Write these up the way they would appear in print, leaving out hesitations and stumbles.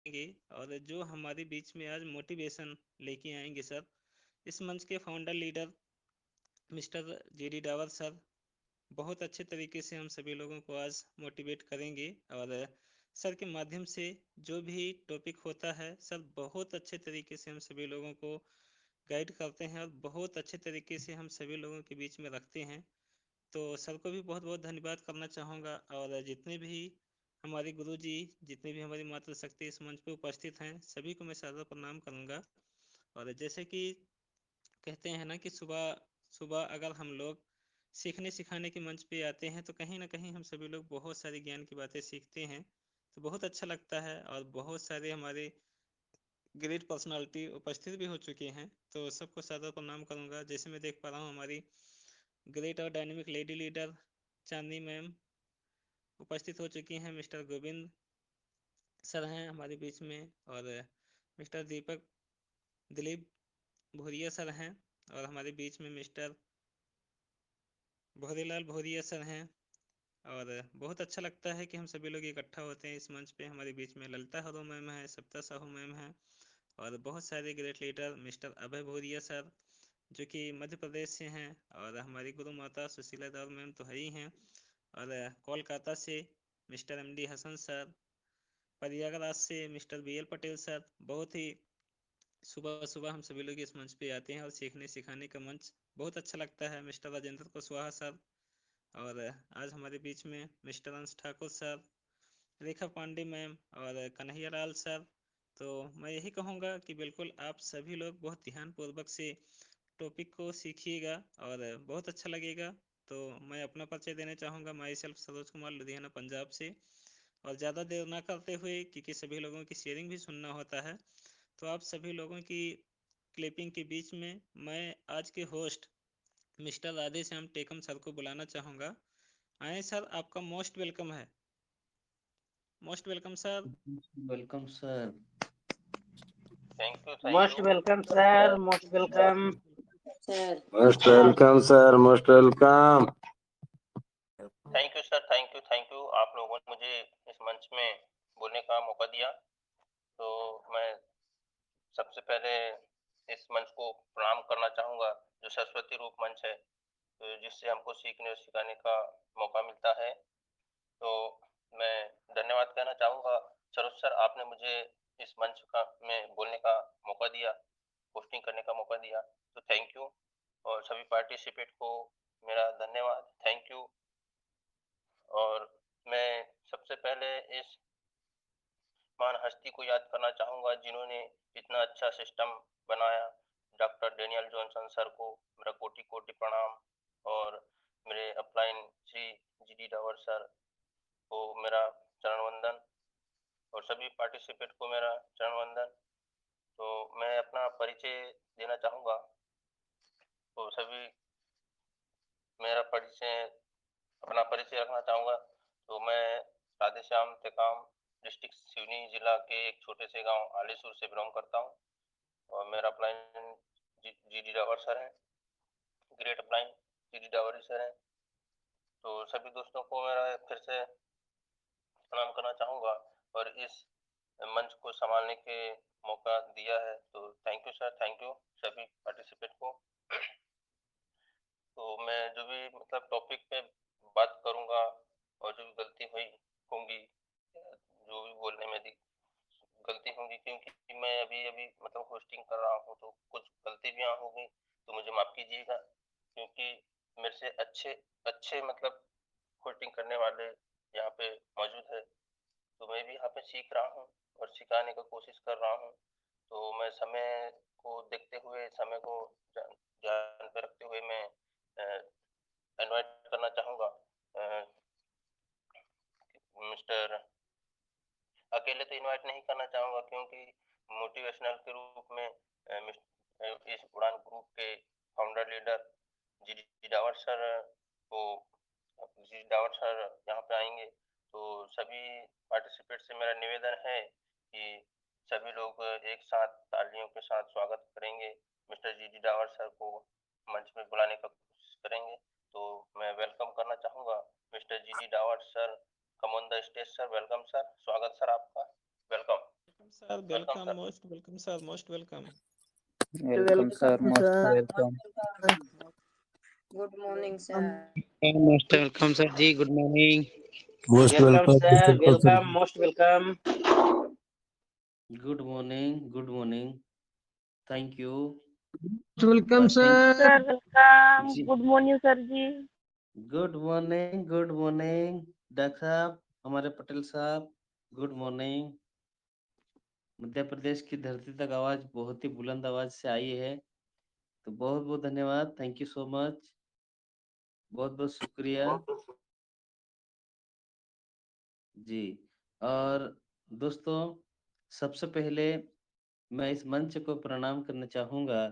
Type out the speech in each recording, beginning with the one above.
करेंगे और जो हमारे बीच में आज मोटिवेशन लेके आएंगे सर, इस मंच के founder leader mister GD Dawar sir बहुत अच्छे तरीके से हम सभी लोगों को आज मोटिवेट करेंगे। और सर के माध्यम से जो भी टॉपिक होता है सर बहुत अच्छे तरीके से हम सभी लोगों को गाइड करते हैं और बहुत अच्छे तरीके से हम सभी लोगों के बीच में रखते हैं। तो सर को भी बहुत बहुत धन्यवाद करना चाहूँगा और जितने भी हमारे गुरु जी, जितने भी हमारी मातृशक्ति इस मंच पे उपस्थित हैं, सभी को मैं सादर प्रणाम करूँगा। और जैसे कि कहते हैं ना कि सुबह सुबह अगर हम लोग सीखने सिखाने के मंच पे आते हैं तो कहीं ना कहीं हम सभी लोग बहुत सारी ज्ञान की बातें सीखते हैं, तो बहुत अच्छा लगता है। और बहुत सारे हमारे ग्रेट पर्सनालिटी उपस्थित भी हो चुके हैं, तो सबको सादर प्रणाम करूंगा। जैसे मैं देख पा रहा हूँ हमारी ग्रेट और डायनेमिक लेडी लीडर चांदनी मैम उपस्थित हो चुकी हैं, मिस्टर गोविंद सर हैं हमारे बीच में, और मिस्टर दीपक दिलीप भूरिया सर हैं, और हमारे बीच में मिस्टर भोरीलाल भूरिया सर हैं। और बहुत अच्छा लगता है कि हम सभी लोग इकट्ठा होते हैं इस मंच पे। हमारे बीच में ललिता हरो मैम है, सप्ता साहू मैम है, और बहुत सारे ग्रेट लीडर मिस्टर अभय भूरिया सर जो कि मध्य प्रदेश से हैं, और हमारी गुरु माता सुशीला दौर मैम तो है ही हैं, और कोलकाता से mister MD Hasan sir, Prayagraj से मिस्टर बीएल पटेल सर। बहुत ही सुबह सुबह हम सभी लोग इस मंच पे आते हैं और सीखने सिखाने का मंच बहुत अच्छा लगता है। मिस्टर राजेंद्र कुशवाहा सर, और आज हमारे बीच में मिस्टर अंश ठाकुर सर, रेखा पांडे मैम और कन्हैया लाल सर। तो मैं यही कहूँगा कि बिल्कुल आप सभी लोग बहुत ध्यानपूर्वक से टॉपिक को सीखिएगा और बहुत अच्छा लगेगा। तो मैं अपना परिचय देना चाहूँगा, माई सेल्फ सरोज कुमार, लुधियाना पंजाब से। और ज़्यादा देर ना करते हुए, क्योंकि सभी लोगों की शेयरिंग भी सुनना होता है, तो आप सभी लोगों की क्लिपिंग के बीच में मैं आज के host mister Radhe Shyam Tekam sir को बुलाना चाहूँगा। आए सर, आपका मोस्ट वेलकम है। Most welcome sir. Welcome sir. Thank you thank most you welcome sir, most welcome sir. Most welcome sir, most welcome. Thank you sir, thank you आप लोगों ने मुझे इस मंच में बोलने का मौका दिया। तो मैं सबसे पहले इस मंच को प्रणाम करना चाहूँगा, जो सरस्वती रूप मंच है, तो जिससे हमको सीखने और सिखाने का मौका मिलता है। तो मैं धन्यवाद कहना चाहूँगा सरोज सर, आपने मुझे इस मंच का में बोलने का मौका दिया, पोस्टिंग करने का मौका दिया, तो थैंक यू। और सभी पार्टिसिपेट को मेरा धन्यवाद, थैंक यू। और मैं सबसे पहले इस महान हस्ती को याद करना चाहूँगा जिन्होंने इतना अच्छा सिस्टम बनाया। डॉक्टर डेनियल जॉनसन सर को मेरा कोटि कोटि प्रणाम, और मेरे upline Shri GD. Dawar sir को मेरा चरण वंदन, और सभी पार्टिसिपेट को मेरा चरण वंदन। तो मैं अपना परिचय देना चाहूँगा। तो सभी मेरा परिचय अपना परिचय रखना चाहूँगा। तो मैं राधेश्याम टेकाम डिस्ट्रिक्ट सिवनी जिला के एक छोटे से गांव आलेसुर से बिलोंग करता हूँ, और मेरा अपलाइन जी.डी. डावर सर है, great upline GD. Dawar sir है। तो सभी दोस्तों को मेरा फिर से प्रणाम करना चाहूँगा, और इस मंच को संभालने के मौका दिया है, तो thank you sir, thank you सभी पार्टिसिपेट को। तो मैं जो भी मतलब टॉपिक पे बात करूँगा, और जो भी गलती हुई होंगी, जो भी बोलने में गलती होंगी, क्योंकि मैं अभी अभी मतलब होस्टिंग कर रहा हूँ, तो कुछ गलती भी यहाँ होगी तो मुझे माफ़ कीजिएगा, क्योंकि मेरे से अच्छे अच्छे मतलब होस्टिंग करने वाले यहाँ पे मौजूद है। तो मैं भी यहाँ पे सीख रहा हूँ और सिखाने का कोशिश कर रहा हूँ। तो मैं समय को देखते हुए, समय को ध्यान पे रखते हुए मैं इनवाइट करना चाहूँगा मिस्टर, अकेले तो इनवाइट नहीं करना चाहूँगा, क्योंकि मोटिवेशनल के रूप में इस उड़ान ग्रुप के फाउंडर लीडर जी डावर सर को, जी डावर सर यहाँ पे आएंगे। तो सभी पार्टिसिपेट से मेरा निवेदन है कि सभी लोग एक साथ तालियों के साथ स्वागत करेंगे, मिस्टर जी डावर सर को मंच में बुलाने का कोशिश करेंगे। तो मैं वेलकम करना चाहूँगा mister G Dawar sir, come on the stage sir, welcome sir, स्वागत सर आपका, welcome. sir. Welcome, most welcome, sir. Most welcome. Welcome, sir. Most welcome. Good morning, sir. Most welcome, sir ji. Good morning. Most Welcome, welcome, sir. Mr. Sir. Welcome. Most welcome. Good morning. Good morning. Thank you. Welcome, for being- sir. Sir, welcome. Ji. Good morning, sir ji. Good morning, good morning doctor साहब, हमारे पटेल साहब, good morning. Madhya Pradesh की धरती तक आवाज बहुत ही बुलंद आवाज से आई है, तो बहुत बहुत धन्यवाद। थैंक यू सो मच, बहुत बहुत शुक्रिया जी। और दोस्तों, सबसे पहले मैं इस मंच को प्रणाम करना चाहूंगा,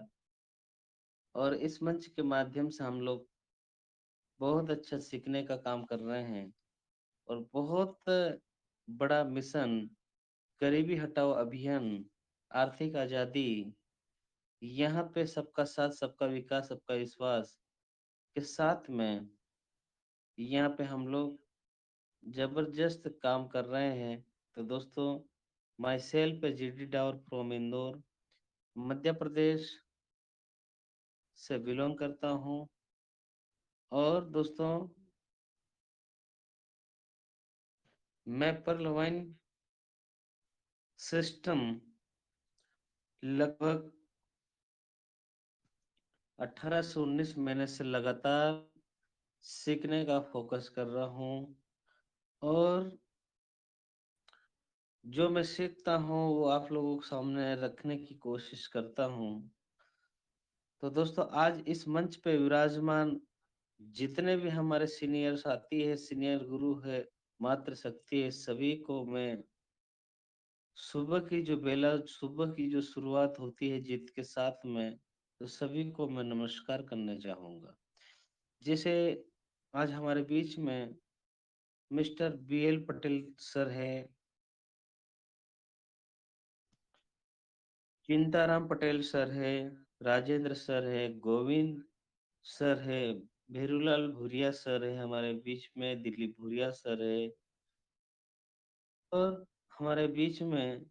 और इस मंच के माध्यम से हम लोग बहुत अच्छा सीखने का काम कर रहे हैं, और बहुत बड़ा मिशन गरीबी हटाओ अभियान, आर्थिक आजादी, यहाँ पे सबका साथ, सबका विकास, सबका विश्वास के साथ में यहाँ पे हम लोग जबरदस्त काम कर रहे हैं। तो दोस्तों, myself GD Dawar from Indore, Madhya Pradesh से बिलोंग करता हूँ। और दोस्तों, मैं पर्ल वाइन सिस्टम लगभग 18 से 19 महीने से लगातार सीखने का फोकस कर रहा हूँ, और जो मैं सीखता हूँ वो आप लोगों के सामने रखने की कोशिश करता हूँ। तो दोस्तों, आज इस मंच पे विराजमान जितने भी हमारे सीनियर साथी है, सीनियर गुरु है, मातृ शक्ति है, सभी को मैं सुबह की जो बेला, सुबह की जो शुरुआत होती है जीत के साथ में, तो सभी को मैं नमस्कार करना चाहूंगा। जैसे आज हमारे बीच में मिस्टर BL पटेल सर है, चिंताराम पटेल सर है, राजेंद्र सर है, गोविंद सर है, भेरूलाल भूरिया सर है हमारे बीच में, दिलीप भूरिया सर है, और हमारे बीच में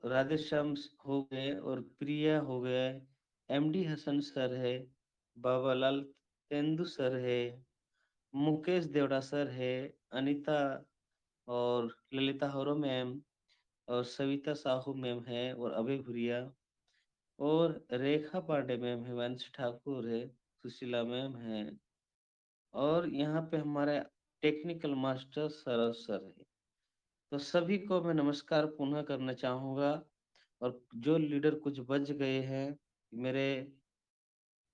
राधेश्याम हो गए, और प्रिया हो गए, MD हसन सर है, बाबालाल तेंदु सर है, मुकेश देवड़ा सर है, अनीता और ललिता होरो मैम, और सविता साहू मैम है, और अभय भूरिया, और रेखा पांडे मैम है, वंश ठाकुर है, सुशीला मैम है, और यहाँ पे हमारे टेक्निकल मास्टर सरस सर है। तो सभी को मैं नमस्कार पुनः करना चाहूंगा, और जो लीडर कुछ बच गए हैं, मेरे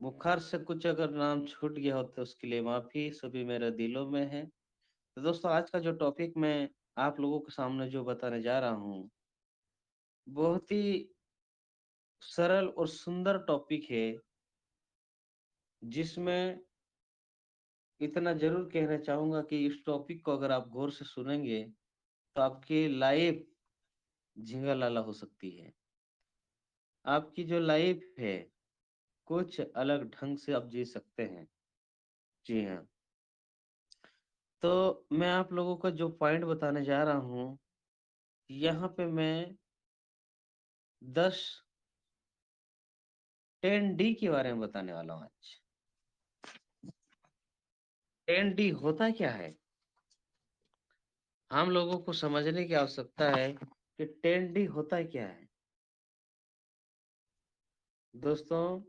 मुखार से कुछ अगर नाम छूट गया हो तो उसके लिए माफी, सभी मेरे दिलों में है। तो दोस्तों, आज का जो टॉपिक मैं आप लोगों के सामने जो बताने जा रहा हूँ, बहुत ही सरल और सुंदर टॉपिक है, जिसमें इतना जरूर कहना चाहूंगा कि इस टॉपिक को अगर आप गौर से सुनेंगे तो आपकी लाइफ झिंगा लाला हो सकती है। आपकी जो लाइफ है कुछ अलग ढंग से आप जी सकते हैं। जी हाँ। तो मैं आप लोगों को जो पॉइंट बताने जा रहा हूँ, यहाँ पे मैं 10D के बारे में बताने वाला हूँ आज। 10D होता क्या है, हम लोगों को समझने की आवश्यकता है कि 10D होता क्या है। दोस्तों,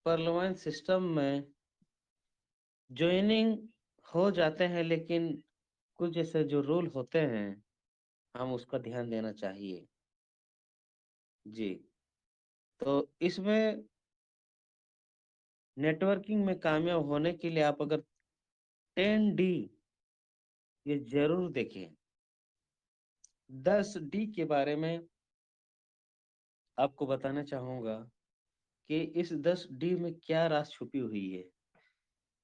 पर्लवाइन सिस्टम में ज्वाइनिंग हो जाते हैं, लेकिन कुछ ऐसे जो रूल होते हैं हम उसका ध्यान देना चाहिए जी। तो इसमें नेटवर्किंग में कामयाब होने के लिए आप अगर 10D ये जरूर देखें। 10D के बारे में आपको बताना चाहूंगा कि इस 10D में क्या राज छुपी हुई है।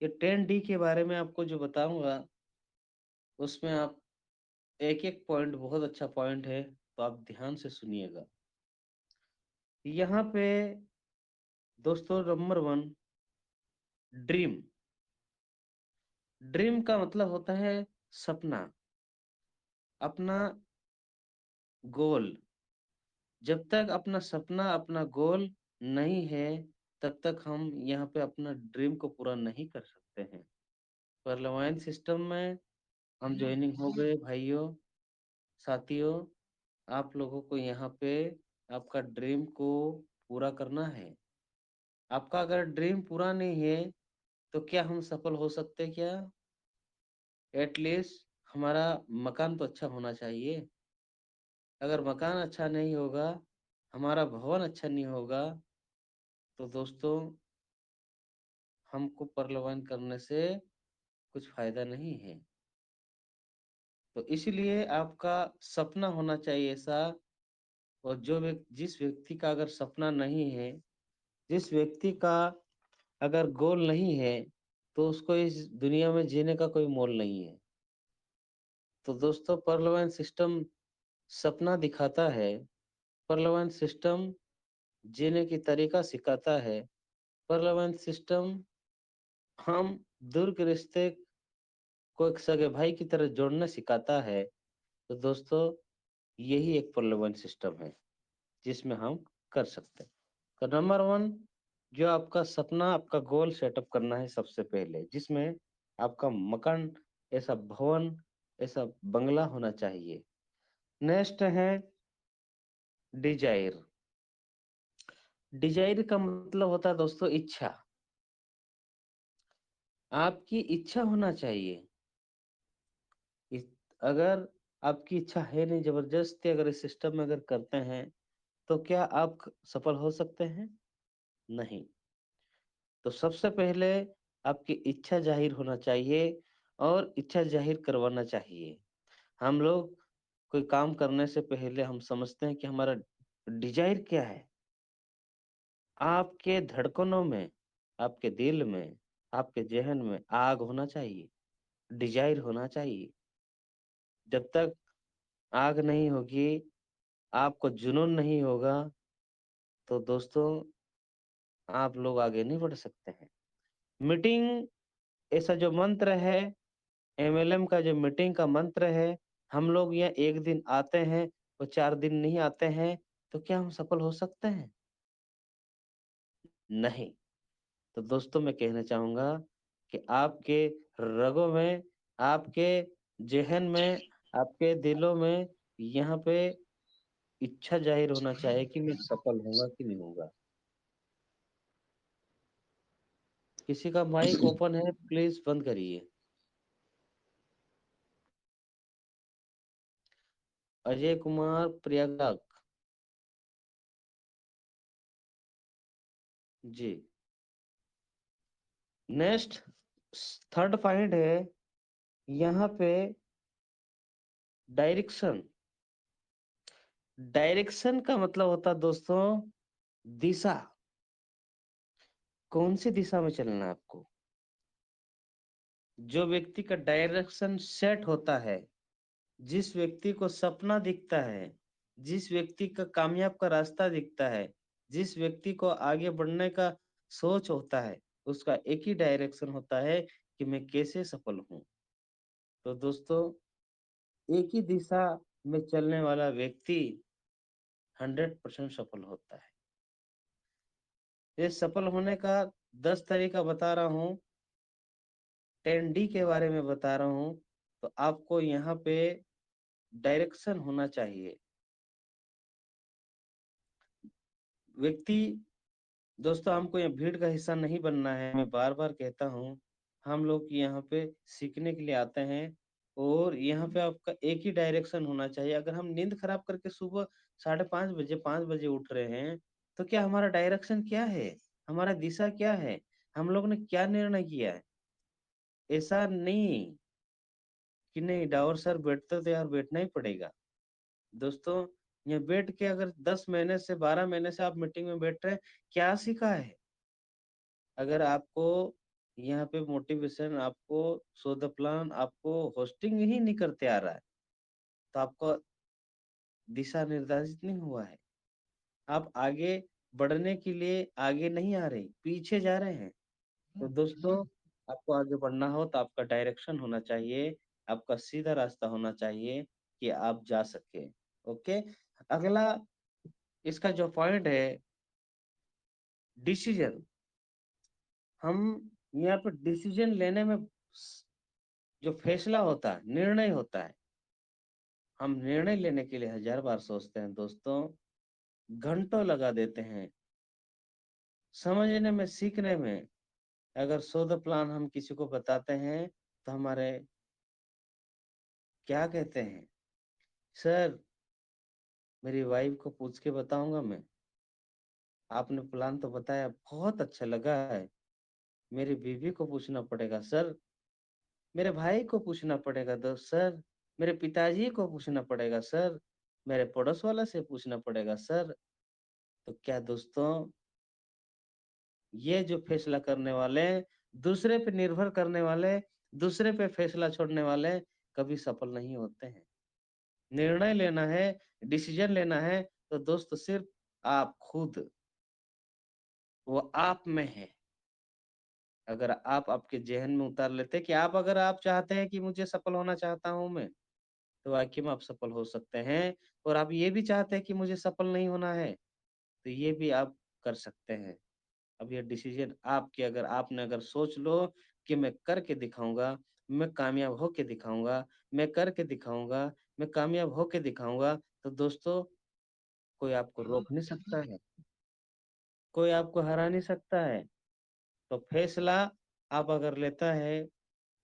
ये 10D के बारे में आपको जो बताऊंगा, उसमें आप एक एक पॉइंट बहुत अच्छा पॉइंट है, तो आप ध्यान से सुनिएगा। यहाँ पे दोस्तों, नंबर 1, ड्रीम। ड्रीम का मतलब होता है सपना, अपना गोल, जब तक अपना सपना, अपना गोल नहीं है, तब तक हम यहाँ पे अपना ड्रीम को पूरा नहीं कर सकते हैं। पार्लियामेंट सिस्टम में हम ज्वाइनिंग हो गए भाइयों, साथियों। आप लोगों को यहाँ पे आपका ड्रीम को पूरा करना है। आपका अगर ड्रीम पूरा नहीं है तो क्या हम सफल हो सकते क्या? एटलीस्ट हमारा मकान तो अच्छा होना चाहिए। अगर मकान अच्छा नहीं होगा, हमारा भवन अच्छा नहीं होगा, तो दोस्तों हमको प्रलोभन करने से कुछ फायदा नहीं है। तो इसलिए आपका सपना होना चाहिए ऐसा, और जिस व्यक्ति का अगर सपना नहीं है, जिस व्यक्ति का अगर गोल नहीं है, तो उसको इस दुनिया में जीने का कोई मोल नहीं है। तो दोस्तों प्रलोभन सिस्टम सपना दिखाता है, प्रलोभन सिस्टम जीने की तरीका सिखाता है, प्रलोभन सिस्टम हम दूर के रिश्ते को एक सगे भाई की तरह जोड़ना सिखाता है। तो दोस्तों यही एक प्रलोभन सिस्टम है जिसमें हम कर सकते हैं। तो नंबर 1 जो आपका सपना, आपका गोल सेटअप करना है सबसे पहले, जिसमें आपका मकान, ऐसा भवन, ऐसा बंगला होना चाहिए। नेक्स्ट है डिजायर। डिजायर का मतलब होता है दोस्तों इच्छा। आपकी इच्छा होना चाहिए। अगर आपकी इच्छा है नहीं, जबरदस्ती अगर इस सिस्टम में अगर करते हैं, तो क्या आप सफल हो सकते हैं? नहीं। तो सबसे पहले आपकी इच्छा जाहिर होना चाहिए और इच्छा जाहिर करवाना चाहिए। हम लोग कोई काम करने से पहले हम समझते हैं कि हमारा डिजायर क्या है। आपके धड़कनों में, आपके दिल में, आपके जहन में आग होना चाहिए, डिजायर होना चाहिए। जब तक आग नहीं होगी, आपको जुनून नहीं होगा, तो दोस्तों आप लोग आगे नहीं बढ़ सकते हैं। मीटिंग ऐसा जो मंत्र है, एमएलएम का जो मीटिंग का मंत्र है, हम लोग यहाँ एक दिन आते हैं और 4 दिन नहीं आते हैं, तो क्या हम सफल हो सकते हैं? नहीं। तो दोस्तों मैं कहना चाहूंगा कि आपके रगों में, आपके जहन में, आपके दिलों में यहाँ पे इच्छा जाहिर होना चाहिए कि मैं सफल होऊंगा कि नहीं होऊंगा। किसी का माइक ओपन है, प्लीज बंद करिए। अजय कुमार प्रयागराज जी। नेक्स्ट थर्ड पॉइंट है यहाँ पे डायरेक्शन। डायरेक्शन का मतलब होता है दोस्तों दिशा। कौन सी दिशा में चलना है आपको? जो व्यक्ति का डायरेक्शन सेट होता है, जिस व्यक्ति को सपना दिखता है, जिस व्यक्ति का कामयाब का रास्ता दिखता है, जिस व्यक्ति को आगे बढ़ने का सोच होता है, उसका एक ही डायरेक्शन होता है कि मैं कैसे सफल हूं। तो दोस्तों एक ही दिशा में चलने वाला व्यक्ति 100% सफल होता है। ये सफल होने का 10 तरीका बता रहा हूँ, 10D के बारे में बता रहा हूँ। तो आपको यहाँ पे डायरेक्शन होना चाहिए। व्यक्ति दोस्तों हमको यहाँ भीड़ का हिस्सा नहीं बनना है। मैं बार बार कहता हूँ, हम लोग यहाँ पे सीखने के लिए आते हैं, और यहाँ पे आपका एक ही डायरेक्शन होना चाहिए। अगर हम नींद खराब करके सुबह 5:30 बजे 5 बजे उठ रहे हैं, तो क्या हमारा डायरेक्शन क्या है, हमारा दिशा क्या है, हम लोग ने क्या निर्णय किया है? ऐसा नहीं कि नहीं डावर सर बैठते तो यार बैठना ही पड़ेगा। दोस्तों ये बैठ के अगर 10 महीने से 12 महीने से आप मीटिंग में बैठ रहे हैं, क्या सीखा है? अगर आपको यहाँ पे मोटिवेशन, आपको शो द प्लान, आपको होस्टिंग ही नहीं करते आ रहा है, तो आपको दिशा निर्धारित नहीं हुआ है। आप आगे बढ़ने के लिए आगे नहीं आ रहे, पीछे जा रहे हैं। तो दोस्तों आपको आगे बढ़ना हो तो आपका डायरेक्शन होना चाहिए, आपका सीधा रास्ता होना चाहिए कि आप जा सके। ओके, अगला इसका जो पॉइंट है डिसीजन, हम यहाँ पर डिसीजन लेने में जो फैसला होता है, निर्णय होता है, हम निर्णय लेने के लिए 1000 बार सोचते हैं दोस्तों, घंटों लगा देते हैं समझने में, सीखने में। अगर 100 प्लान हम किसी को बताते हैं तो हमारे क्या कहते हैं, सर मेरी वाइफ को पूछ के बताऊंगा मैं, आपने प्लान तो बताया बहुत अच्छा लगा है, मेरी बीवी को पूछना पड़ेगा सर, मेरे भाई को पूछना पड़ेगा दोस्त सर, मेरे पिताजी को पूछना पड़ेगा सर, मेरे पड़ोस वाला से पूछना पड़ेगा सर। तो क्या दोस्तों, ये जो फैसला करने वाले, दूसरे पे निर्भर करने वाले, दूसरे पे फैसला छोड़ने वाले कभी सफल नहीं होते हैं। निर्णय लेना है, डिसीजन लेना है तो दोस्त सिर्फ आप खुद, वो आप में है। अगर आप आपके जहन में उतार लेते कि आप, अगर आप चाहते हैं कि मुझे सफल होना चाहता हूं मैं, तो वाकई में आप सफल हो सकते हैं। और आप ये भी चाहते हैं कि मुझे सफल नहीं होना है, तो ये भी आप कर सकते हैं। अब ये डिसीजन आपके, अगर आपने अगर सोच लो कि मैं करके दिखाऊंगा, मैं कामयाब होके दिखाऊंगा, मैं करके दिखाऊंगा, मैं कामयाब होके दिखाऊंगा, तो दोस्तों कोई आपको रोक नहीं सकता है, कोई आपको हरा नहीं सकता है। तो फैसला आप अगर लेता है,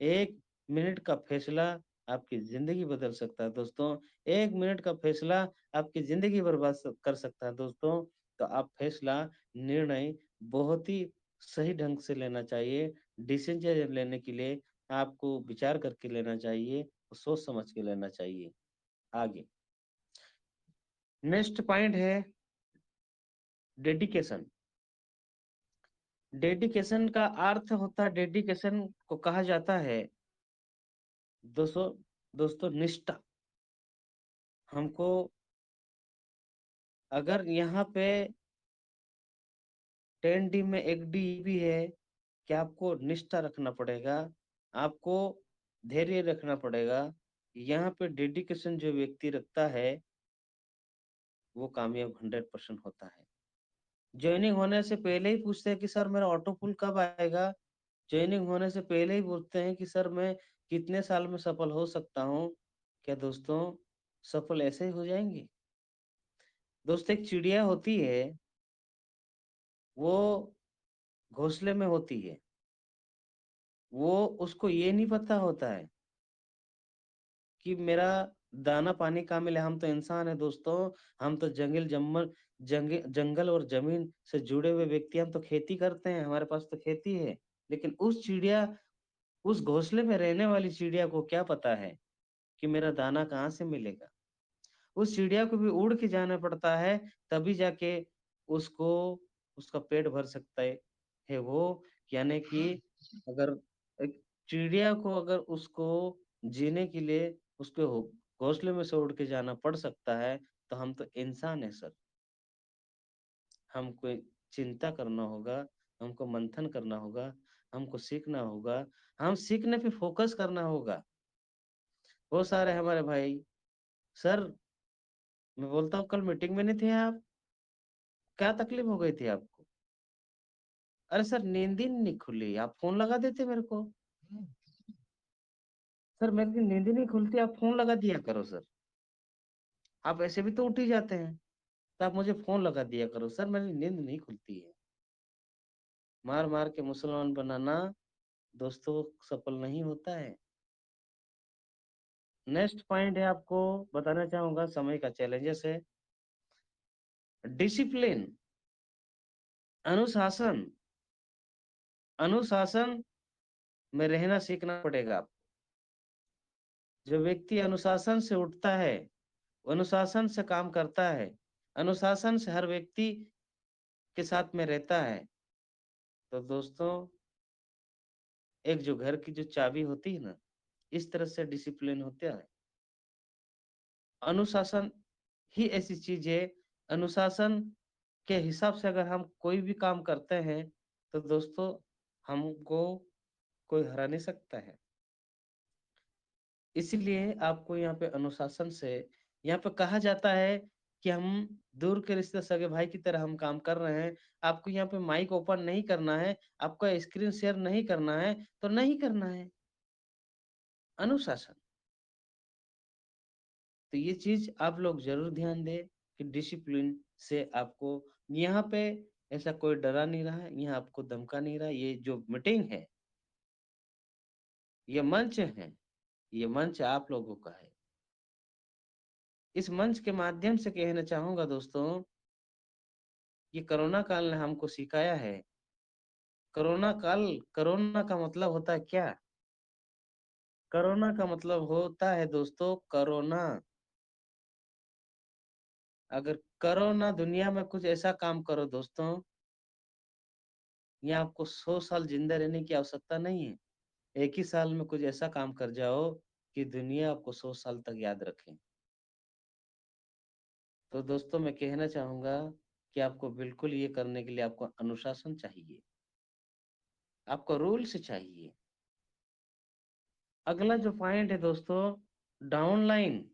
1 मिनट का फैसला आपकी जिंदगी बदल सकता है दोस्तों। 1 मिनट का फैसला आपकी जिंदगी बर्बाद कर सकता है दोस्तों। तो आप फैसला, निर्णय बहुत ही सही ढंग से लेना चाहिए। डिसीजन लेने के लिए आपको विचार करके लेना चाहिए, सोच समझ के लेना चाहिए। आगे नेक्स्ट पॉइंट है डेडिकेशन। डेडिकेशन का अर्थ होता है, डेडिकेशन को कहा जाता है दोस्तों, निष्ठा। हमको अगर यहाँ पे 10D में एक डी भी है कि आपको निष्ठा रखना पड़ेगा, आपको धैर्य रखना पड़ेगा। यहाँ पे डेडिकेशन जो व्यक्ति रखता है वो कामयाब 100% होता है। ज्वाइनिंग होने से पहले ही पूछते हैं कि सर मेरा ऑटो पुल कब आएगा। ज्वाइनिंग होने से पहले ही बोलते हैं कि सर मैं कितने साल में सफल हो सकता हूँ। क्या दोस्तों सफल ऐसे ही हो जाएंगे? दोस्तों एक चिड़िया होती है, वो घोंसले में होती है, वो उसको ये नहीं पता होता है कि मेरा दाना पानी कहाँ मिले। हम तो इंसान है दोस्तों, हम तो जंगल और जमीन से जुड़े हुए व्यक्ति, हम तो खेती करते हैं, हमारे पास तो खेती है। लेकिन उस चिड़िया, उस घोंसले में रहने वाली चिड़िया को क्या पता है कि मेरा दाना कहाँ से मिलेगा। उस चिड़िया को भी उड़ के जाना पड़ता है, तभी जाके उसको उसका पेट भर सकता है वो। यानी कि अगर एक चिड़िया को, अगर उसको जीने के लिए उसके घोंसले में से उड़ के जाना पड़ सकता है, तो हम तो इंसान है सर। हमको चिंता करना होगा, हमको मंथन करना होगा, हमको सीखना होगा, हम सीखने पे फोकस करना होगा। बहुत सारे हमारे भाई, सर मैं बोलता हूँ कल मीटिंग में नहीं थे आप, क्या तकलीफ हो गई थी आपको? अरे सर नींद ही नहीं खुली, आप फोन लगा देते मेरे को। सर मेरी नींद ही नहीं खुलती, आप फोन लगा दिया करो सर, आप ऐसे भी तो उठ ही जाते हैं, तो आप मुझे फोन लगा दिया करो सर, मेरी नींद नहीं खुलती है। मार मार के मुसलमान बनाना दोस्तों सफल नहीं होता है। नेक्स्ट पॉइंट है, आपको बताना चाहूंगा, समय का चैलेंजेस है। डिसिप्लिन, अनुशासन, अनुशासन में रहना सीखना पड़ेगा आपको। जो व्यक्ति अनुशासन से उठता है, अनुशासन से काम करता है, अनुशासन से हर व्यक्ति के साथ में रहता है, तो दोस्तों एक जो घर की जो चाबी होती है ना, इस तरह से डिसिप्लिन होता है। अनुशासन ही ऐसी चीज है, अनुशासन के हिसाब से अगर हम कोई भी काम करते हैं तो दोस्तों हमको कोई हरा नहीं सकता है। इसीलिए आपको यहाँ पे अनुशासन से यहाँ पे कहा जाता है कि हम दूर के रिश्ते सगे भाई की तरह हम काम कर रहे हैं, आपको यहाँ पे माइक ओपन नहीं करना है, आपका स्क्रीन शेयर नहीं करना है, तो नहीं करना है। अनुशासन। तो ये चीज आप लोग जरूर ध्यान दें कि डिसिप्लिन से आपको यहाँ पे ऐसा कोई डरा नहीं रहा है, यहाँ आपको धमका नहीं रहा। ये जो मीटिंग है, ये मंच है, ये मंच आप लोगों का है। इस मंच के माध्यम से कहना चाहूंगा दोस्तों, ये कोरोना काल ने हमको सिखाया है। कोरोना काल, कोरोना का मतलब होता है क्या? कोरोना का मतलब होता है दोस्तों कोरोना। अगर कोरोना दुनिया में कुछ ऐसा काम करो दोस्तों, यहाँ आपको 100 साल जिंदा रहने की आवश्यकता नहीं है। एक ही साल में कुछ ऐसा काम कर जाओ कि दुनिया आपको 100 साल तक याद रखे। तो दोस्तों मैं कहना चाहूंगा कि आपको बिल्कुल ये करने के लिए आपको अनुशासन चाहिए, आपको रूल्स चाहिए। अगला जो पॉइंट है दोस्तों, डाउनलाइन।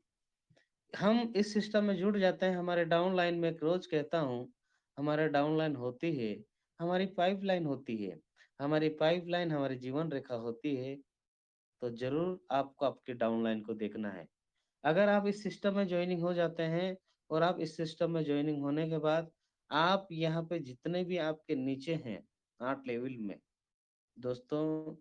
हम इस सिस्टम में जुड़ जाते हैं। हमारे डाउनलाइन में एक रोज कहता हूँ, हमारे डाउनलाइन होती है, हमारी पाइपलाइन होती है। हमारी पाइपलाइन हमारी जीवन रेखा होती है। तो जरूर आपको आपके डाउनलाइन को देखना है। अगर आप इस सिस्टम में ज्वाइनिंग हो जाते हैं और आप इस सिस्टम में ज्वाइनिंग होने के बाद आप यहाँ पे जितने भी आपके नीचे हैं 8 लेवल में दोस्तों,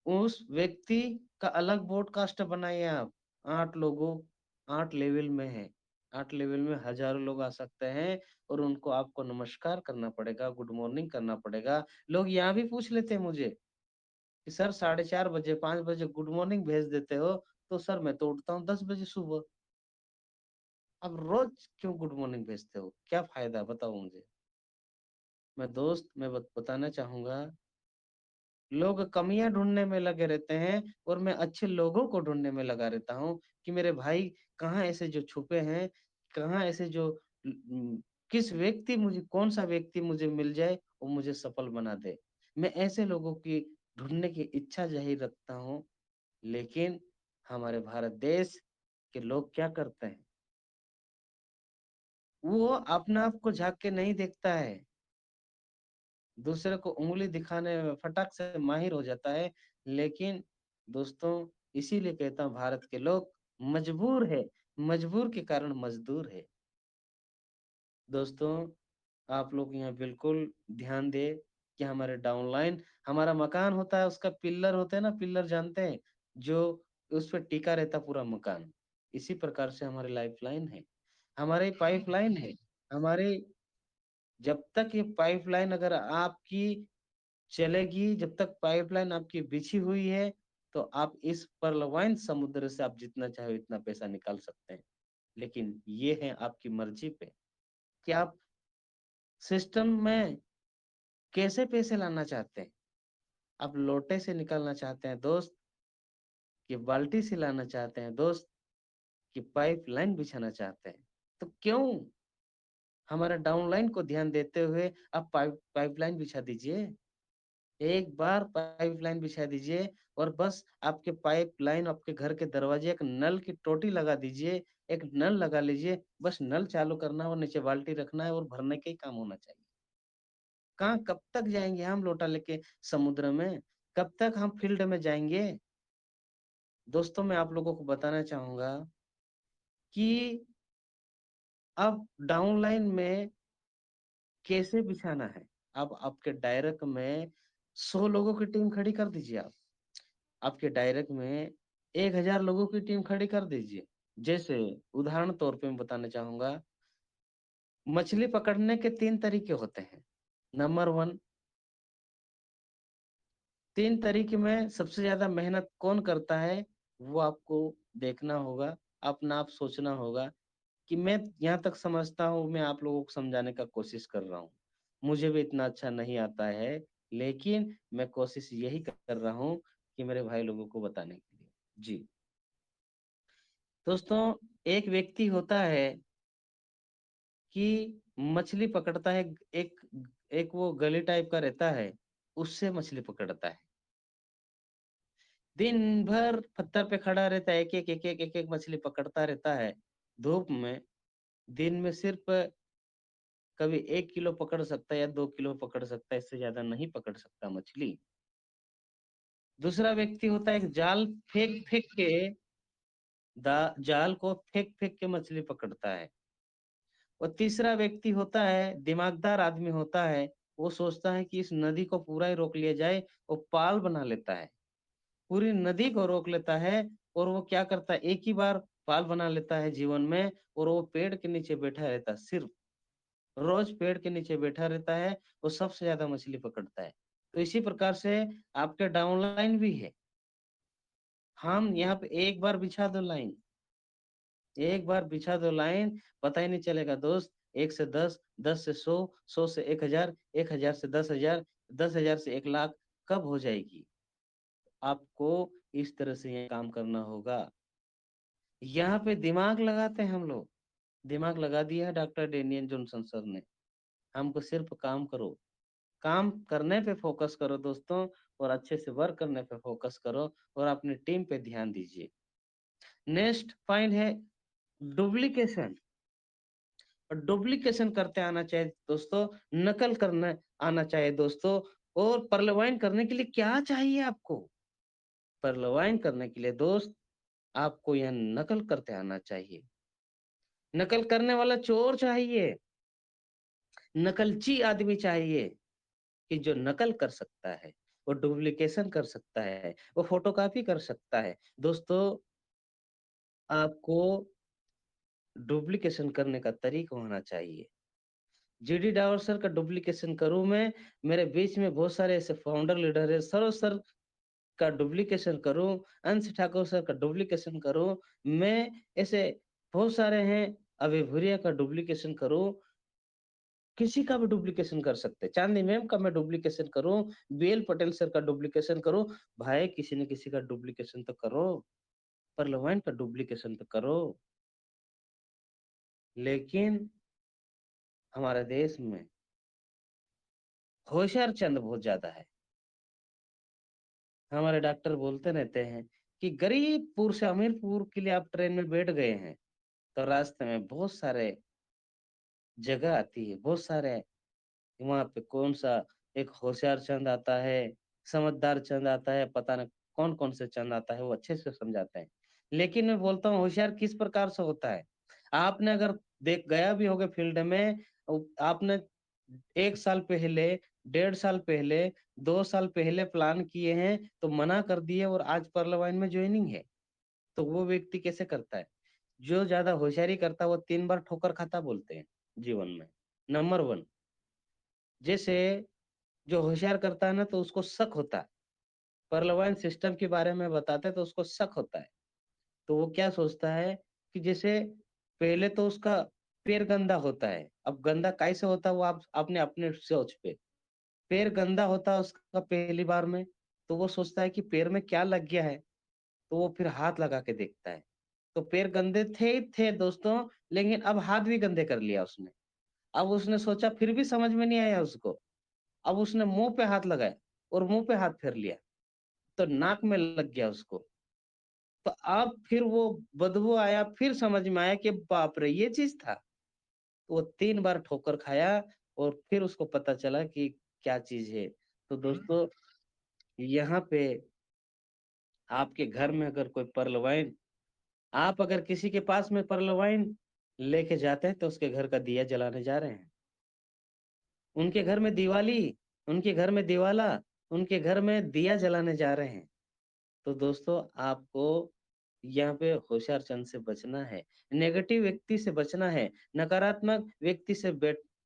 उस व्यक्ति का अलग ब्रॉडकास्ट बनाइए आप। 8 लोगों, 8 लेवल में है। 8 लेवल में हजारों लोग आ सकते हैं और उनको आपको नमस्कार करना पड़ेगा, गुड मॉर्निंग करना पड़ेगा। लोग यहाँ भी पूछ लेते हैं मुझे कि सर 4:30 बजे 5 बजे गुड मॉर्निंग भेज देते हो, तो सर मैं तो उठता हूँ 10 बजे सुबह। अब रोज क्यों गुड मॉर्निंग भेजते हो? क्या फायदा बताओ मुझे। मैं बताना चाहूंगा, लोग कमियां ढूंढने में लगे रहते हैं और मैं अच्छे लोगों को ढूंढने में लगा रहता हूँ कि मेरे भाई कहाँ ऐसे जो छुपे हैं, कहाँ ऐसे जो किस व्यक्ति मुझे, कौन सा व्यक्ति मुझे मिल जाए और मुझे सफल बना दे। मैं ऐसे लोगों की ढूंढने की इच्छा जाहिर रखता हूँ। लेकिन हमारे भारत देश के लोग क्या करते हैं, वो अपना आप को झांक के नहीं देखता है, दूसरे को उंगली दिखाने में फटाक से माहिर हो जाता है। लेकिन दोस्तों इसीलिए कहता हूँ भारत के लोग मजबूर है, मजबूर के कारण मजदूर है। दोस्तों आप लोग यहाँ बिल्कुल ध्यान दे कि हमारे डाउनलाइन, हमारा मकान होता है, उसका पिल्लर होता है ना, पिल्लर जानते हैं, जो उस पर टिका रहता पूरा मकान। इसी प्रकार से हमारी लाइफलाइन है, हमारी पाइपलाइन है। हमारे जब तक ये पाइपलाइन अगर आपकी चलेगी, जब तक पाइपलाइन आपकी बिछी हुई है, तो आप इस पर्लवाइन समुद्र से आप जितना चाहे इतना पैसा निकाल सकते हैं। लेकिन ये है आपकी मर्जी पे कि आप सिस्टम में कैसे पैसे लाना चाहते हैं। आप लोटे से निकालना चाहते हैं दोस्त, कि बाल्टी से लाना चाहते हैं दोस्त, कि पाइपलाइन बिछाना चाहते हैं? तो क्यों हमारे डाउनलाइन को ध्यान देते हुए आप पाइपलाइन बिछा दीजिए। एक बार पाइपलाइन बिछा दीजिए और बस आपके पाइपलाइन, आपके घर के दरवाजे एक नल की टोटी लगा दीजिए, एक नल लगा लीजिए, बस नल चालू करना है और नीचे बाल्टी रखना है और भरने का ही काम होना चाहिए। कहाँ कब तक जाएंगे हम लोटा लेके समुद्र में? कब तक हम फील्ड में जाएंगे? दोस्तों मैं आप लोगों को बताना चाहूंगा कि अब डाउनलाइन में कैसे बिछाना है। अब आपके डायरेक्ट में 100 लोगों की टीम खड़ी कर दीजिए। आप आपके डायरेक्ट में 1000 लोगों की टीम खड़ी कर दीजिए। जैसे उदाहरण तौर पे मैं बताना चाहूंगा, मछली पकड़ने के 3 तरीके होते हैं। नंबर 1, 3 तरीके में सबसे ज्यादा मेहनत कौन करता है, वो आपको देखना होगा, अपना आप सोचना होगा कि मैं यहाँ तक समझता हूँ, मैं आप लोगों को समझाने का कोशिश कर रहा हूँ। मुझे भी इतना अच्छा नहीं आता है, लेकिन मैं कोशिश यही कर रहा हूँ कि मेरे भाई लोगों को बताने के लिए। जी दोस्तों, एक व्यक्ति होता है कि मछली पकड़ता है, एक एक वो गली टाइप का रहता है, उससे मछली पकड़ता है। दिन भर पत्थर पे खड़ा रहता है, एक एक मछली पकड़ता रहता है धूप में। दिन में सिर्फ कभी 1 किलो पकड़ सकता है या 2 किलो पकड़ सकता है, इससे ज्यादा नहीं पकड़ सकता मछली। दूसरा व्यक्ति होता है जाल फेंक फेंक के, जाल को फेंक फेंक के मछली पकड़ता है। और तीसरा व्यक्ति होता है दिमागदार आदमी होता है, वो सोचता है कि इस नदी को पूरा ही रोक लिया जाए, वो पाल बना लेता है, पूरी नदी को रोक लेता है। और वो क्या करता है, एक ही बार पाल बना लेता है जीवन में, और वो पेड़ के नीचे बैठा रहता है, सिर्फ रोज पेड़ के नीचे बैठा रहता है, वो सबसे ज्यादा मछली पकड़ता है। तो इसी प्रकार से आपके डाउनलाइन भी है। हम यहाँ पे एक बार बिछा दो लाइन, एक बार बिछा दो लाइन, पता ही नहीं चलेगा दोस्त। 1 से 10, 10 से 100, 100 से 1000, 1000 से 10,000, 10,000 से 1 लाख कब हो जाएगी। आपको इस तरह से ये काम करना होगा। यहाँ पे दिमाग लगाते हैं हम लोग, दिमाग लगा दिया है डॉक्टर डेनियल जॉनसन सर ने। हमको सिर्फ काम करो, काम करने पे फोकस करो दोस्तों, और अच्छे से वर्क करने पे फोकस करो, और अपनी टीम पे ध्यान दीजिए। नेक्स्ट पॉइंट है डुप्लीकेशन। और डुप्लीकेशन करते आना चाहिए दोस्तों, नकल करना आना चाहिए दोस्तों। और पर्लवाइन करने के लिए क्या चाहिए आपको, पर्लवाइन करने के लिए दोस्त आपको यह नकल करते आना चाहिए। नकल करने वाला चोर चाहिए, नकलची आदमी चाहिए, कि जो नकल कर सकता है, वो डुप्लीकेशन कर सकता है, वो फोटोकॉपी कर सकता है। दोस्तों आपको डुप्लीकेशन करने का तरीका होना चाहिए। जीडी डावर सर का डुप्लीकेशन करूं मैं, मेरे बीच में बहुत सारे ऐसे फाउंडर लीडर है, सरोज सर का डुप्लीकेशन करूं, अंश ठाकुर सर का डुप्लीकेशन करूं, मैं ऐसे बहुत सारे हैं, अभी भुरिया का डुप्लीकेशन करूं, किसी का भी डुप्लीकेशन कर सकते हैं। चांदी मैम का मैं डुप्लीकेशन करूं, बीएल पटेल सर का डुप्लीकेशन करूं, भाई किसी न किसी का डुप्लीकेशन तो करो, परलवाइन का डुप्लीकेशन तो करो। लेकिन हमारे देश में होशियार चंद बहुत ज्यादा है। हमारे डॉक्टर बोलते रहते हैं कि गरीबपुर से अमीरपुर के लिए आप ट्रेन में बैठ गए हैं, तो रास्ते में बहुत सारे जगह आती है, बहुत सारे, वहां पे कौन सा एक होशियार चंद आता है, समझदार चंद आता है, पता नहीं कौन कौन से चंद आता है, वो अच्छे से समझाते हैं। लेकिन मैं बोलता हूँ होशियार किस प्रकार से होता है। आपने अगर देख गया भी होगा फील्ड में, आपने 1 साल पहले, 1.5 साल पहले, 2 साल पहले प्लान किए हैं, तो मना कर दिए, और आज पर्लवाइन में ज्वाइनिंग है। तो वो व्यक्ति कैसे करता है, जो ज्यादा होशियारी करता है वो 3 बार ठोकर खाता बोलते हैं जीवन में। नंबर 1, जैसे जो होशियार करता है ना, तो उसको शक होता है, पर्लवाइन सिस्टम के बारे में बताते हैं तो उसको शक होता है। तो वो क्या सोचता है कि जैसे पहले तो उसका पैर गंदा होता है, अब गंदा कैसे होता है वो आप अपने अपने सोच पे, पैर गंदा होता है उसका पहली बार में, तो वो सोचता है कि पैर में क्या लग गया है, तो वो फिर हाथ लगा के देखता है, तो पैर गंदे थे ही थे दोस्तों, लेकिन अब हाथ भी गंदे कर लिया उसने। अब उसने सोचा, फिर भी समझ में नहीं आया उसको, अब उसने मुंह पे हाथ लगाया और मुंह पे हाथ फेर लिया, तो नाक में लग गया उसको। तो अब फिर वो बदबू आया, फिर समझ में आया कि बाप रे ये चीज था। तो वो 3 बार ठोकर खाया, और फिर उसको पता चला कि क्या चीज है। तो दोस्तों यहाँ पे आपके घर में अगर कोई पर्लवाइन, आप अगर किसी के पास में पर्लवाइन लेके जाते हैं, तो उसके घर का दिया जलाने जा रहे हैं, उनके घर में दिवाली, उनके घर में दिवाला, उनके घर में दिया जलाने जा रहे हैं। तो दोस्तों आपको यहाँ पे होशियार चंद से बचना है, नेगेटिव व्यक्ति से बचना है, नकारात्मक व्यक्ति से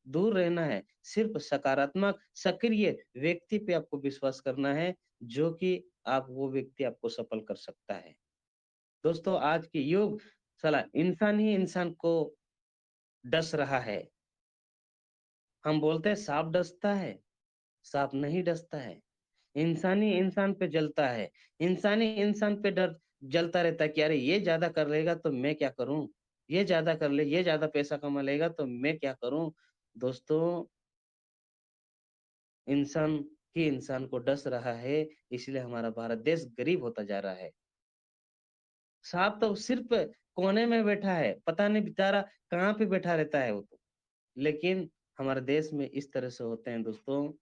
दूर रहना है, सिर्फ सकारात्मक सक्रिय व्यक्ति पे आपको विश्वास करना है, जो कि आप वो व्यक्ति आपको सफल कर सकता है। दोस्तों आज के युग, साला इंसान ही इंसान को डस रहा है। हम बोलते हैं सांप डसता है, सांप नहीं डसता है, इंसानी इंसान पे जलता है, इंसानी इंसान पे डर जलता रहता है कि अरे ये ज्यादा कर लेगा तो मैं क्या करूं, ये ज्यादा कर ले, ये ज्यादा पैसा कमा लेगा तो मैं क्या करूं। दोस्तों इंसान कि इंसान को डस रहा है, इसलिए हमारा भारत देश गरीब होता जा रहा है। साहब तो सिर्फ कोने में बैठा है, पता नहीं बेचारा कहाँ पे बैठा रहता है वो तो। लेकिन हमारे देश में इस तरह से होते हैं दोस्तों।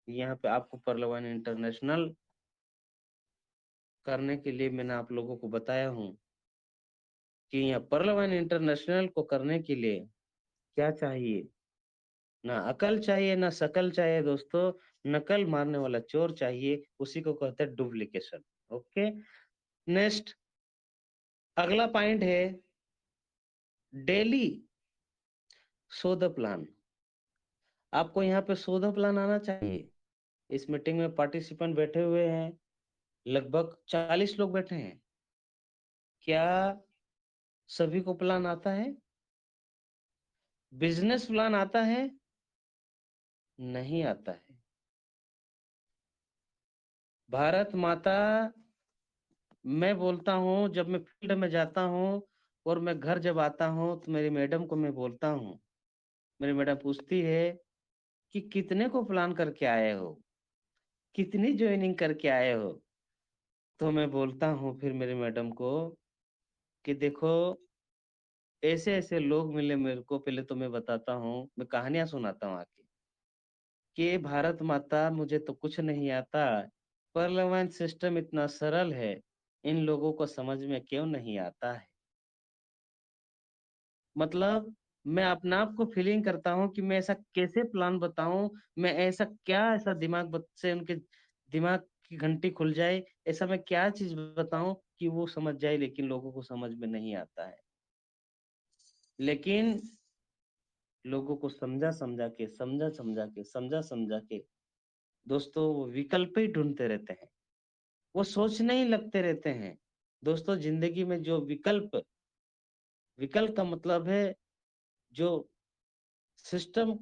यहाँ पे आपको परलवान इंटरनेशनल करने के लिए मैंने आप लोगों को बताया हूँ कि यहाँ परलवान इंटरनेशनल को करने के लिए क्या चाहिए, ना अकल चाहिए ना शकल चाहिए दोस्तों, नकल मारने वाला चोर चाहिए, उसी को कहते हैं डुप्लीकेशन। ओके, नेक्स्ट अगला पॉइंट है डेली शो द प्लान। आपको यहाँ पे शो द प्लान आना चाहिए। इस मीटिंग में पार्टिसिपेंट बैठे हुए हैं, लगभग 40 लोग बैठे हैं। क्या सभी को प्लान आता है? बिजनेस प्लान आता है? नहीं आता है। भारत माता, मैं बोलता हूँ जब मैं फील्ड में जाता हूँ और मैं घर जब आता हूँ तो मेरी मैडम को मैं बोलता हूँ, मेरी मैडम पूछती है कि कितने को प्लान करके आए हो, कितनी ज्वाइनिंग करके आए हो। तो मैं बोलता हूँ फिर मेरी मैडम को कि देखो ऐसे ऐसे लोग मिले मेरे को, पहले तो मैं बताता हूँ, मैं कहानियां सुनाता हूँ आके कि भारत माता मुझे तो कुछ नहीं आता, पार्लियामेंट सिस्टम इतना सरल है, इन लोगों को समझ में क्यों नहीं आता है। मतलब मैं अपने आप को फीलिंग करता हूँ कि मैं ऐसा कैसे प्लान बताऊं, मैं ऐसा क्या ऐसा से उनके दिमाग की घंटी खुल जाए, ऐसा मैं क्या चीज बताऊं कि वो समझ जाए, लेकिन लोगों को समझ में नहीं आता है। लेकिन लोगों को समझा समझा के दोस्तों वो विकल्प ही ढूंढते रहते हैं, वो सोचने ही लगते रहते हैं। दोस्तों जिंदगी में जो विकल्प, विकल्प का मतलब है जो सिस्टम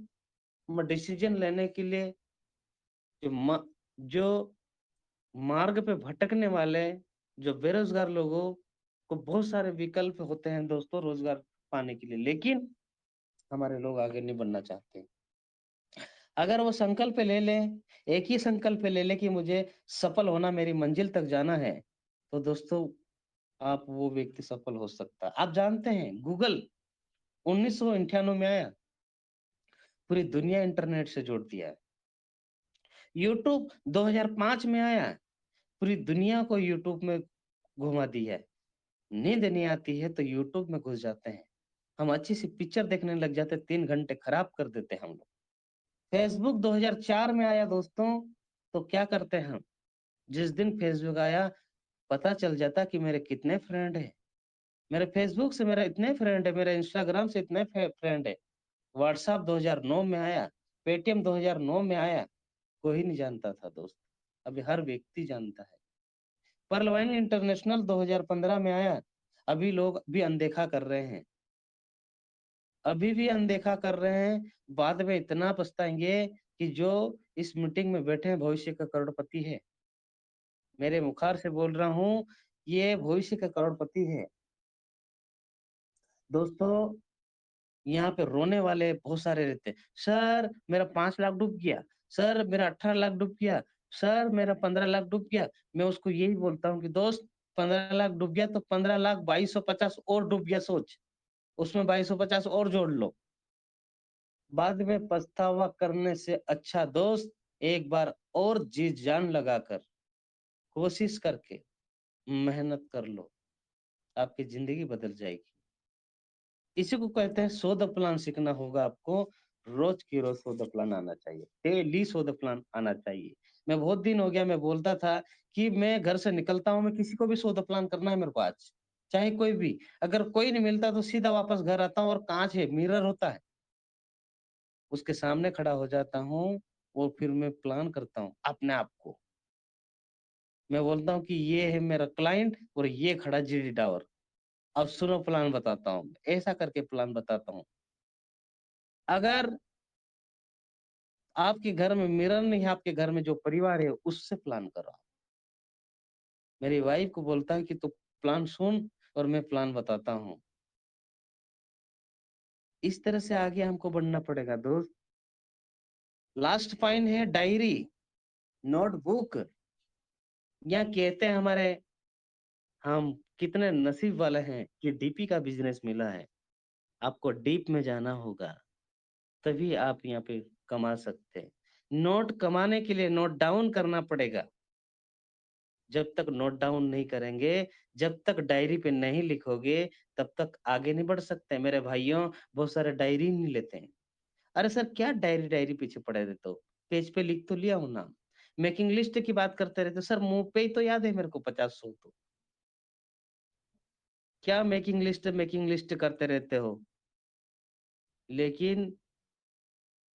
में डिसीजन लेने के लिए जो मार्ग पे भटकने वाले जो बेरोजगार लोगों को बहुत सारे विकल्प होते हैं दोस्तों रोजगार पाने के लिए, लेकिन हमारे लोग आगे नहीं बढ़ना चाहते। अगर वो संकल्प ले ले, एक ही संकल्प ले ले कि मुझे सफल होना, मेरी मंजिल तक जाना है, तो दोस्तों आप वो व्यक्ति सफल हो सकता है। आप जानते हैं गूगल 1998 में आया, पूरी दुनिया इंटरनेट से जोड़ दिया है। यूट्यूब 2005 में आया, पूरी दुनिया को यूट्यूब में घुमा दिया है। नींद नहीं आती है तो यूट्यूब में घुस जाते हैं, हम अच्छी सी पिक्चर देखने लग जाते हैं, 3 घंटे खराब कर देते हैं हम लोग। फेसबुक 2004 में आया दोस्तों, तो क्या करते हैं हम, जिस दिन फेसबुक आया पता चल जाता कि मेरे कितने फ्रेंड है, मेरे फेसबुक से मेरा इतने फ्रेंड है, मेरे इंस्टाग्राम से इतने फ्रेंड है। व्हाट्सएप 2009 में आया, पेटीएम 2009 में आया, कोई नहीं जानता था दोस्त, अभी हर व्यक्ति जानता है। पर्लवाइन इंटरनेशनल 2015 में आया, अभी लोग भी अनदेखा कर रहे हैं, अभी भी अनदेखा कर रहे हैं। बाद में इतना पछताएंगे कि जो इस मीटिंग में बैठे हैं भविष्य का करोड़पति है, मेरे मुखार से बोल रहा हूँ, ये भविष्य का करोड़पति है दोस्तों। यहाँ पे रोने वाले बहुत सारे रहते हैं, सर मेरा 5 लाख डूब गया, सर मेरा 18 लाख डूब गया, सर मेरा 15 लाख डूब गया। मैं उसको यही बोलता हूँ कि दोस्त 15 लाख डूब गया तो 15 लाख 2250 और डूब गया, सोच उसमें 2250 और जोड़ लो। बाद में पछतावा करने से अच्छा दोस्त एक बार और जी जान लगाकर कोशिश करके मेहनत कर लो, आपकी जिंदगी बदल जाएगी। इसी को कहते हैं सो द प्लान सीखना होगा आपको, रोज की रोज सो द प्लान आना चाहिए, डेली सो द प्लान आना चाहिए। मैं बहुत दिन हो गया मैं बोलता था कि मैं घर से निकलता हूँ, मैं किसी को भी सो द प्लान करना है मेरे को आज, चाहे कोई भी, अगर कोई नहीं मिलता तो सीधा वापस घर आता हूँ और कांच है, मिरर होता है, उसके सामने खड़ा हो जाता हूँ और फिर मैं प्लान करता हूँ अपने आप को। मैं बोलता हूँ कि ये है मेरा क्लाइंट और ये खड़ा जीडी टावर, अब सुनो प्लान बताता हूँ, ऐसा करके प्लान बताता हूँ। अगर आपके घर में मिरर नहीं है, आपके घर में जो परिवार है उससे प्लान करो। मेरी वाइफ को बोलता है कि तू प्लान सुन और मैं प्लान बताता हूँ। इस तरह से आगे हमको बढ़ना पड़ेगा दोस्त। लास्ट पॉइंट है डायरी। नोटबुक। या कहते हैं हमारे, हम कितने नसीब वाले हैं कि डीपी का बिजनेस मिला है। आपको डीप में जाना होगा, तभी आप यहाँ पे कमा सकते हैं। नोट कमाने के लिए नोट डाउन करना पड़ेगा। जब तक नोट डाउन नहीं करेंगे, जब तक डायरी पे नहीं लिखोगे, तब तक आगे नहीं बढ़ सकते। मेरे भाइयों, बहुत सारे डायरी नहीं लेते हैं। अरे सर, क्या डायरी डायरी पीछे पड़े रहते हो? पेज पे लिख तो लिया हूं ना। मेकिंग लिस्ट की बात करते रहते हो। सर, मुंह पे ही तो याद है मेरे को 50-100 तो। क्या मेकिंग लिस्ट करते रहते हो? लेकिन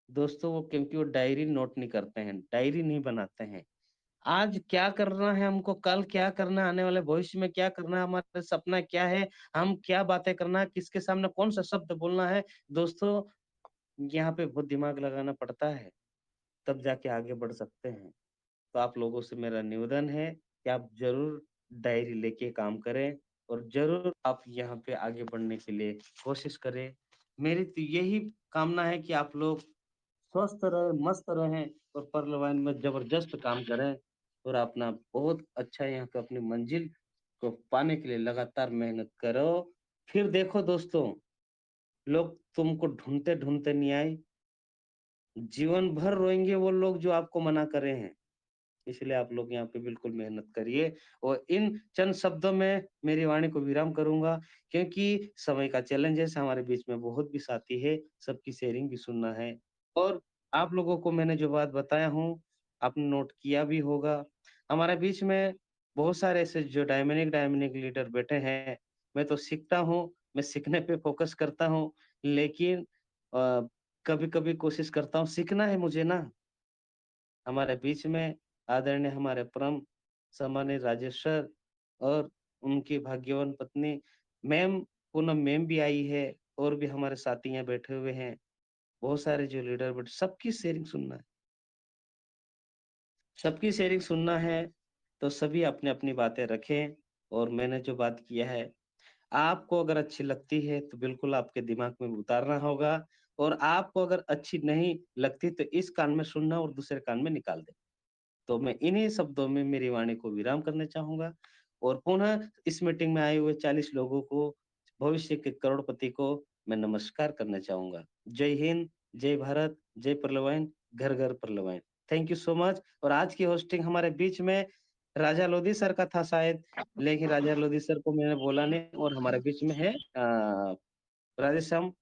दोस्तों, वो क्योंकि वो डायरी नोट नहीं करते हैं, डायरी नहीं बनाते हैं। आज क्या करना है हमको, कल क्या करना है, आने वाले भविष्य में क्या करना है, हमारा सपना क्या है, हम क्या बातें करना है, किसके सामने कौन सा शब्द बोलना है, दोस्तों यहाँ पे बहुत दिमाग लगाना पड़ता है, तब जाके आगे बढ़ सकते हैं। तो आप लोगों से मेरा निवेदन है कि आप जरूर डायरी लेके काम करें और जरूर आप यहाँ पे आगे बढ़ने के लिए कोशिश करें। मेरी तो यही कामना है कि आप लोग स्वस्थ रहे, मस्त रहें और पर्यावरण में जबरदस्त काम करें और अपना बहुत अच्छा यहाँ पे अपनी मंजिल को पाने के लिए लगातार मेहनत करो। फिर देखो दोस्तों, लोग तुमको ढूंढते ढूंढते नहीं आए, जीवन भर रोएंगे वो लोग जो आपको मना कर रहे हैं। इसलिए आप लोग यहाँ पे बिल्कुल मेहनत करिए और इन चंद शब्दों में मेरी वाणी को विराम करूंगा, क्योंकि समय का चैलेंज है, हमारे बीच में बहुत भी साथी है, सबकी शेयरिंग भी सुनना है। और आप लोगों को मैंने जो बात बताया हूँ, आपने नोट किया भी होगा। हमारे बीच में बहुत सारे ऐसे जो डायमेनिक लीडर बैठे हैं। मैं तो सीखता हूँ, मैं सीखने पे फोकस करता हूँ, लेकिन कभी कभी कोशिश करता हूँ, सीखना है मुझे ना। हमारे बीच में आदरणीय हमारे परम सम्मानित राजेश सर और उनकी भाग्यवान पत्नी मैम पूनम मैम भी आई है, और भी हमारे साथी यहाँ बैठे हुए हैं, बहुत सारे जो लीडर बैठे, सबकी शेयरिंग सुनना है, सबकी शेयरिंग सुनना है। तो सभी अपने अपनी बातें रखें, और मैंने जो बात किया है आपको अगर अच्छी लगती है तो बिल्कुल आपके दिमाग में उतारना होगा, और आपको अगर अच्छी नहीं लगती तो इस कान में सुनना और दूसरे कान में निकाल देना। तो मैं इन्हीं शब्दों में मेरी वाणी को विराम करना चाहूंगा, और पुनः इस मीटिंग में आए हुए 40 लोगों को, भविष्य के करोड़पति को मैं नमस्कार करना चाहूंगा। जय हिंद, जय भारत, जय प्रलवाइन, घर घर प्रलवाइन। Thank you so much. और आज की होस्टिंग हमारे बीच में राजा लोधी सर का था शायद, लेकिन राजा लोधी सर को मैंने बोला नहीं, और हमारे बीच में है राधेश्याम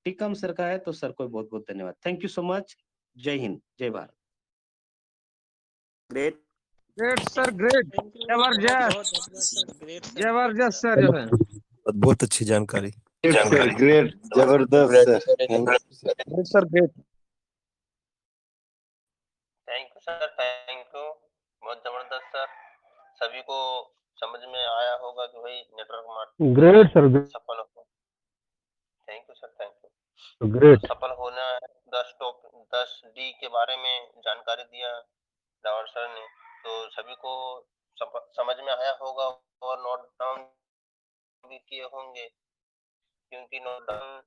टीकम सर का है, तो सर को बहुत बहुत धन्यवाद। Thank you so much. जय हिंद, जय Bharat. Great. Great, sir. Great. Thank you, बहुत जबरदस्त. बहुत धन्यवाद सर, ग्रेट सर। जबरदस्त सर जो है। बहुत अच्छी जानकारी। ग्रेट सर, ग्रेट, जबरदस्त sir, thank you sir. Great, sir. Great. Thank you sir, thank you, बहुत जबरदस्त सर। सभी को समझ में आया होगा कि भाई नेटवर्क मार्केटिंग Great, sir. सफल हो। Thank you sir, thank you. Great. तो सफल होना है, 10D के बारे में जानकारी दिया डावर सर ने, तो सभी को समझ में आया होगा और नोट डाउन भी किए होंगे, क्योंकि नोट डाउन